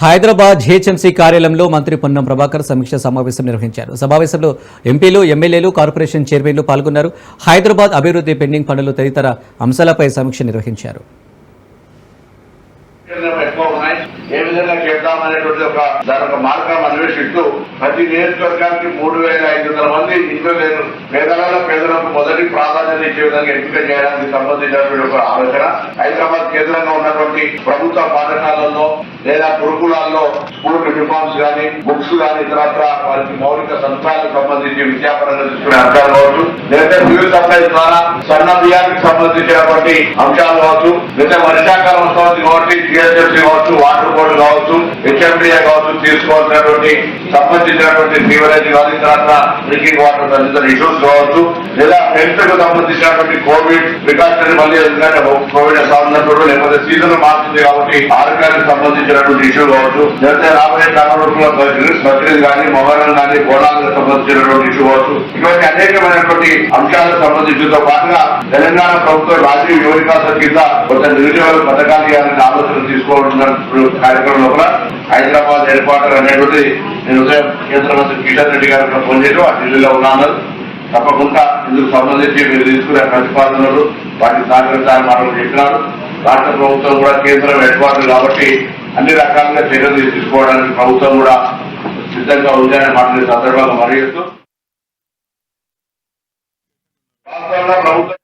Hyderabad GHMC కార్యాలయంలో మంత్రి పొన్నం ప్రభాకర్ సమీక్ష సమావేశం నిర్వహించారు. సమావేశంలో ఎంపీలు, ఎమ్మెల్యేలు, కార్పొరేషన్ చైర్మన్లు పాల్గొన్నారు. హైదరాబాద్ అభివృద్ధి, పెండింగ్ పనులు తదితర అంశాలపై సమీక్ష నిర్వహించారు. ఏ విధంగా చేద్దామనేటువంటి దాని మార్గం అన్వేషిస్తూ ప్రతి నియోజకవర్గానికి 3,500 మంది ఇంట్లో లేరు పేదలకు మొదటి ప్రాధాన్యత ఇచ్చే విధంగా ఎంపిక చేయడానికి సంబంధించినటువంటి ఒక ఆలోచన. హైదరాబాద్ కేంద్రంగా ఉన్నటువంటి ప్రభుత్వ పాఠశాలల్లో లేదా గురుకులాల్లో స్కూల్ యూనిఫామ్స్ కానీ, బుక్స్ కానీ, ఇతరత్ర వారికి మౌలిక సదుపాయాలకు సంబంధించి విద్యాపరంగా తీసుకునే అంశాలు కావచ్చు, లేదా సివిల్ సప్లైస్ ద్వారా సన్న బియ్యానికి సంబంధించినటువంటి అంశాలు కావచ్చు, లేదా వర్షాకాలం వస్తుంది కాబట్టి జిహెచ్ఎంసీ కావచ్చు, వాటర్ బోర్డు కావచ్చు, హెచ్ఎండిఏ కావచ్చు, తీసుకోవాల్సినటువంటి సంబంధించినటువంటి సీవరేజ్ కానీ, తర్వాత డ్రింకింగ్ వాటర్ తదితర ఇష్యూస్ కావచ్చు, లేదా హెల్త్ కు సంబంధించినటువంటి కోవిడ్ ప్రికాషనరీ మళ్ళీ ఎందుకంటే కోవిడ్ సాగుతున్నప్పుడు లేకపోతే సీజన్ మారుతుంది కాబట్టి ఆరోగ్యానికి సంబంధించినటువంటి ఇష్యూ కావచ్చు, లేకపోతే రాబోయే కాలంలో బక్రీద్ కానీ, మొహరం కానీ, బోనాలకు సంబంధించినటువంటి ఇష్యూ కావచ్చు, ఇటువంటి అనేకమైనటువంటి అంశాలకు సంబంధించితో పాటుగా తెలంగాణ ప్రభుత్వం రాజీవ్ యువ వికాసం కింద కొంత నిరుద్యోగ పథకాలు ఇవ్వాలని ఆలోచన తీసుకోవాల్సిన కార్యక్రమం లోపల హైదరాబాద్ హెడ్ క్వార్టర్ అనేటువంటి నేను ఉదయం కేంద్ర మంత్రి కిషన్ రెడ్డి గారికి ఫోన్ చేసి ఆ ఢిల్లీలో ఉన్నాను. తప్పకుండా ఇందుకు సంబంధించి మీరు తీసుకునే ప్రతిపాదనలు వాటిని సహకరించాలని మనం చెప్పినారు. రాష్ట్ర ప్రభుత్వం కూడా కేంద్రం హెడ్ క్వార్టర్ కాబట్టి అన్ని రకాలుగా చర్యలు తీసుకోవడానికి ప్రభుత్వం కూడా సిద్ధంగా ఉందని మాట్లాడే సందర్భంగా మరియు ప్రభుత్వం